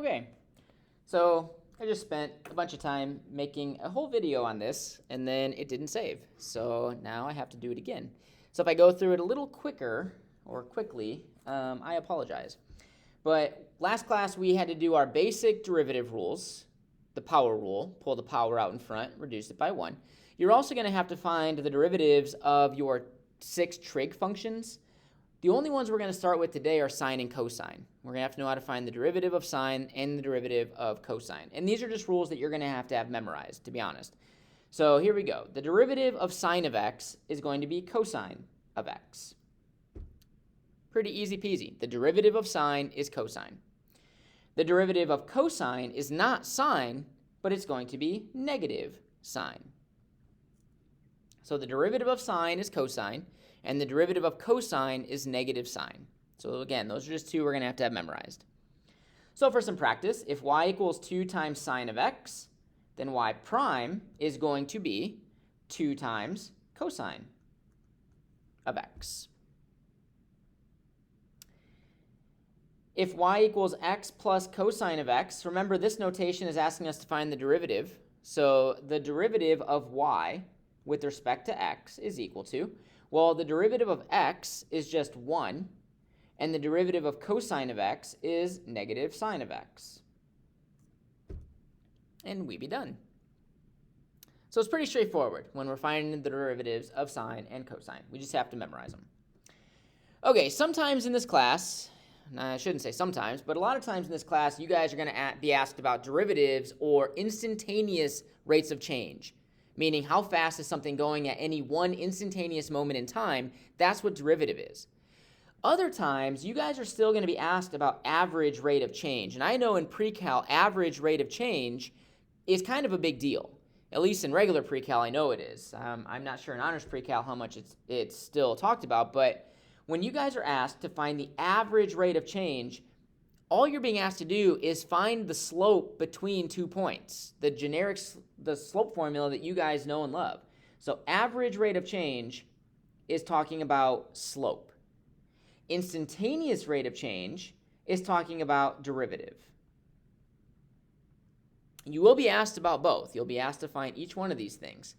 Okay, so I just spent a bunch of time making a whole video on this, and then it didn't save. So now I have to do it again. So if I go through it a little quicker or quickly, I apologize. But last class we had to do our basic derivative rules, the power rule, pull the power out in front, reduce it by 1. You're also going to have to find the derivatives of your 6 trig functions. The only ones we're going to start with today are sine and cosine. We're going to have to know how to find the derivative of sine and the derivative of cosine. And these are just rules that you're going to have memorized, to be honest. So here we go. The derivative of sine of x is going to be cosine of x. Pretty easy peasy. The derivative of sine is cosine. The derivative of cosine is not sine, but it's going to be negative sine. So the derivative of sine is cosine, and the derivative of cosine is negative sine. So again, those are just two we're going to have memorized. So for some practice, if y equals 2 times sine of x, then y prime is going to be 2 times cosine of x. If y equals x plus cosine of x, remember this notation is asking us to find the derivative. So the derivative of y with respect to x is equal to, well, the derivative of x is just 1, and the derivative of cosine of x is negative sine of x. And we be done. So it's pretty straightforward when we're finding the derivatives of sine and cosine. We just have to memorize them. Okay, sometimes in this class, I shouldn't say sometimes, but a lot of times in this class, you guys are going to be asked about derivatives or instantaneous rates of change, meaning how fast is something going at any one instantaneous moment in time. That's what derivative is. Other times, you guys are still going to be asked about average rate of change. And I know in pre-cal, average rate of change is kind of a big deal. At least in regular pre-cal, I know it is. I'm not sure in honors pre-cal how much it's still talked about, but when you guys are asked to find the average rate of change, all you're being asked to do is find the slope between 2 points, the slope formula that you guys know and love. So average rate of change is talking about slope. Instantaneous rate of change is talking about derivative. You will be asked about both. You'll be asked to find each one of these things.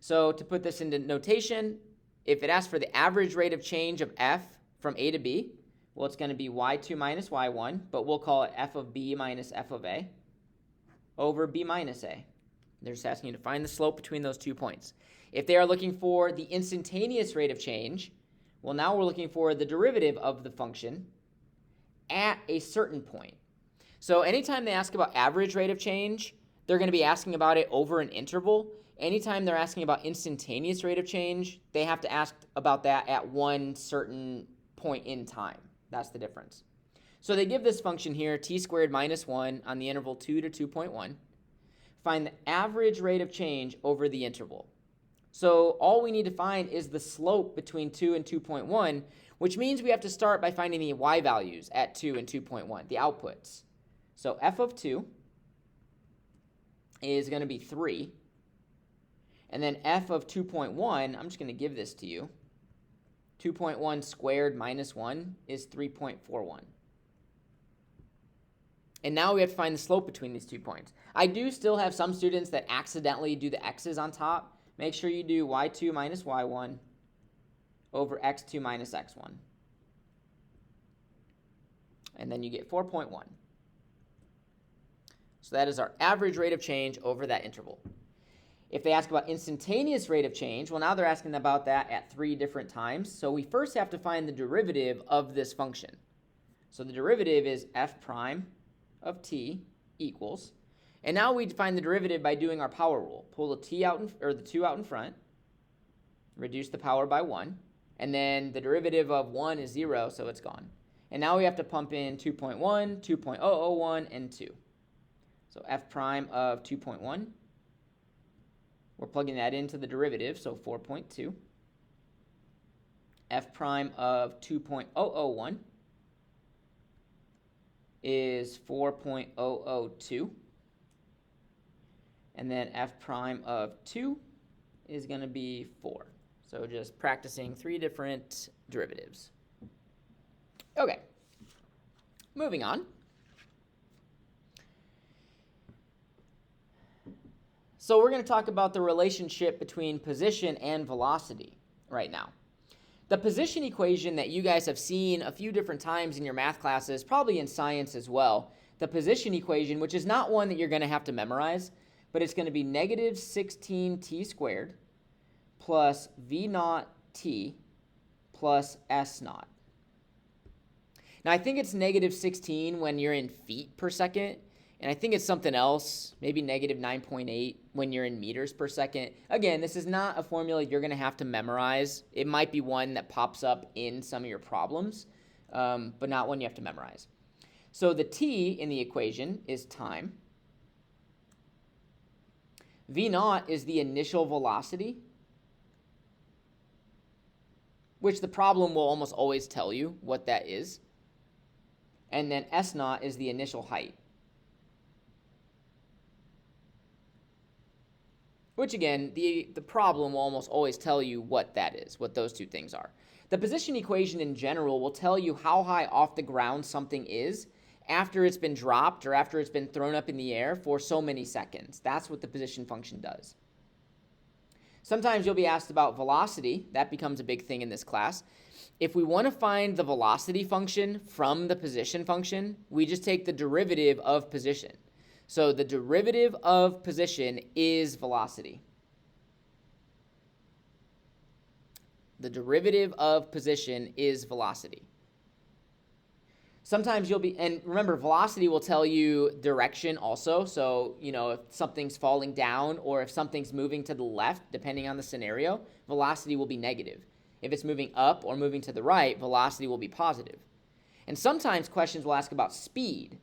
So to put this into notation, if it asks for the average rate of change of f from a to b, well, it's going to be y2 minus y1, but we'll call it f of b minus f of a over b minus a. They're just asking you to find the slope between those 2 points. If they are looking for the instantaneous rate of change, well, now we're looking for the derivative of the function at a certain point. So anytime they ask about average rate of change, they're going to be asking about it over an interval. Anytime they're asking about instantaneous rate of change, they have to ask about that at one certain point in time. That's the difference. So they give this function here, t squared minus 1 on the interval 2 to 2.1. Find the average rate of change over the interval. So all we need to find is the slope between 2 and 2.1, which means we have to start by finding the y values at 2 and 2.1, the outputs. So f of 2 is going to be 3. And then f of 2.1, I'm just going to give this to you. 2.1 squared minus 1 is 3.41. And now we have to find the slope between these 2 points. I do still have some students that accidentally do the x's on top. Make sure you do y2 minus y1 over x2 minus x1. And then you get 4.1. So that is our average rate of change over that interval. If they ask about instantaneous rate of change, well, now they're asking about that at 3 different times. So we first have to find the derivative of this function. So the derivative is f prime of t equals, and now we find the derivative by doing our power rule. Pull the 2 out in front, reduce the power by 1, and then the derivative of 1 is 0, so it's gone. And now we have to pump in 2.1, 2.001, and 2. So f prime of 2.1. We're plugging that into the derivative, so 4.2. F prime of 2.001 is 4.002. And then f prime of 2 is going to be 4. So just practicing 3 different derivatives. Okay, moving on. So we're going to talk about the relationship between position and velocity right now. The position equation that you guys have seen a few different times in your math classes, probably in science as well, the position equation, which is not one that you're going to have to memorize, but it's going to be negative 16t squared plus v naught t plus s naught. Now I think it's negative 16 when you're in feet per second, and I think it's something else, maybe negative 9.8 when you're in meters per second. Again, this is not a formula you're going to have to memorize. It might be one that pops up in some of your problems, but not one you have to memorize. So the t in the equation is time. V naught is the initial velocity, which the problem will almost always tell you what that is. And then S naught is the initial height, which again, the problem will almost always tell you what that is, what those two things are. The position equation in general will tell you how high off the ground something is after it's been dropped or after it's been thrown up in the air for so many seconds. That's what the position function does. Sometimes you'll be asked about velocity. That becomes a big thing in this class. If we want to find the velocity function from the position function, we just take the derivative of position. So the derivative of position is velocity. The derivative of position is velocity. Sometimes you'll be, and remember, velocity will tell you direction also. So, if something's falling down or if something's moving to the left, depending on the scenario, velocity will be negative. If it's moving up or moving to the right, velocity will be positive. And sometimes questions will ask about speed.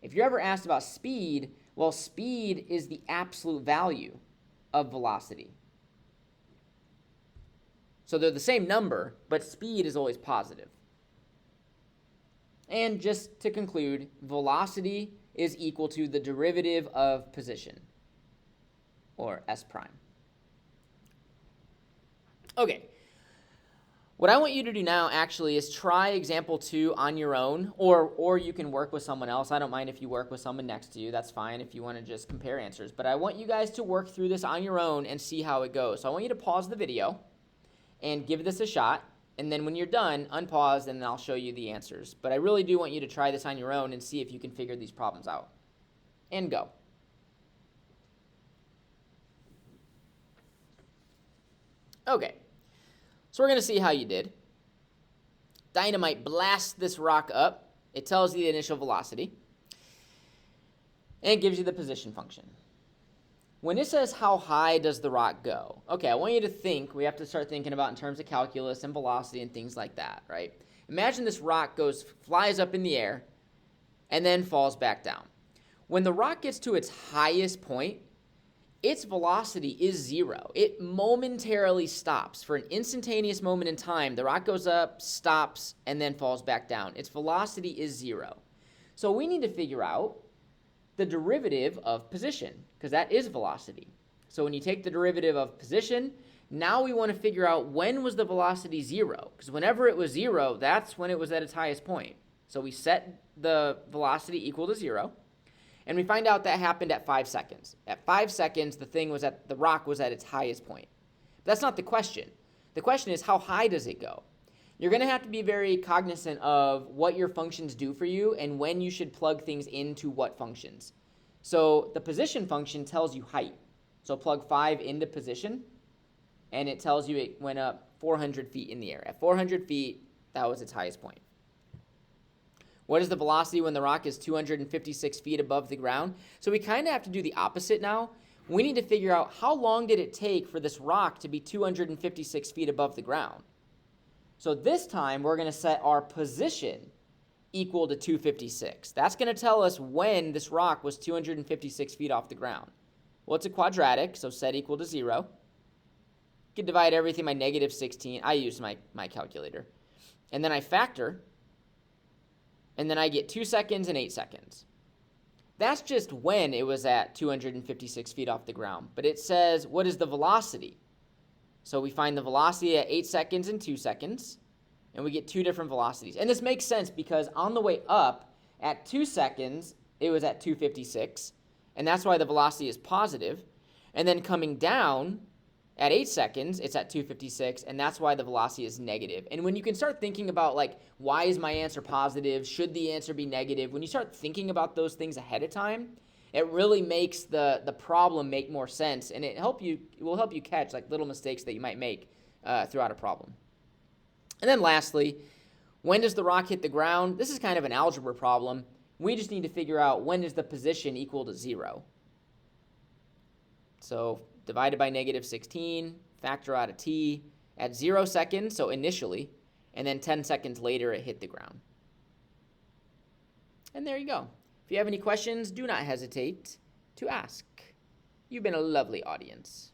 If you're ever asked about speed, well, speed is the absolute value of velocity. So they're the same number, but speed is always positive. And just to conclude, velocity is equal to the derivative of position, or S prime. Okay. What I want you to do now actually is try example 2 on your own, or you can work with someone else. I don't mind if you work with someone next to you. That's fine if you want to just compare answers. But I want you guys to work through this on your own and see how it goes. So I want you to pause the video and give this a shot. And then when you're done, unpause, and then I'll show you the answers. But I really do want you to try this on your own and see if you can figure these problems out. And go. Okay. So we're going to see how you did. Dynamite blasts this rock up. It tells you the initial velocity. And it gives you the position function. When it says how high does the rock go, okay, I want you to think, we have to start thinking about in terms of calculus and velocity and things like that, right? Imagine this rock flies up in the air and then falls back down. When the rock gets to its highest point, its velocity is 0. It momentarily stops. For an instantaneous moment in time, the rock goes up, stops, and then falls back down. Its velocity is 0. So we need to figure out the derivative of position, because that is velocity. So when you take the derivative of position, now we want to figure out when was the velocity 0, because whenever it was 0, that's when it was at its highest point. So we set the velocity equal to 0, and we find out that happened at 5 seconds. At 5 seconds, the rock was at its highest point. But that's not the question. The question is, how high does it go? You're going to have to be very cognizant of what your functions do for you and when you should plug things into what functions. So the position function tells you height. So plug 5 into position, and it tells you it went up 400 feet in the air. At 400 feet, that was its highest point. What is the velocity when the rock is 256 feet above the ground? So we kind of have to do the opposite now. We need to figure out how long did it take for this rock to be 256 feet above the ground. So this time, we're going to set our position equal to 256. That's going to tell us when this rock was 256 feet off the ground. Well, it's a quadratic, so set equal to 0. You can divide everything by negative 16. I use my calculator. And then I factor, and then I get 2 seconds and 8 seconds. That's just when it was at 256 feet off the ground. But it says, what is the velocity? So we find the velocity at 8 seconds and 2 seconds, and we get two different velocities. And this makes sense because on the way up, at 2 seconds, it was at 256, and that's why the velocity is positive. And then coming down at 8 seconds, it's at 256, and that's why the velocity is negative. And when you can start thinking about, like, why is my answer positive? Should the answer be negative? When you start thinking about those things ahead of time, it really makes the problem make more sense, and it will help you catch, like, little mistakes that you might make throughout a problem. And then lastly, when does the rock hit the ground? This is kind of an algebra problem. We just need to figure out when is the position equal to 0. So divided by negative 16, factor out a t at 0 seconds, so initially, and then 10 seconds later it hit the ground. And there you go. If you have any questions, do not hesitate to ask. You've been a lovely audience.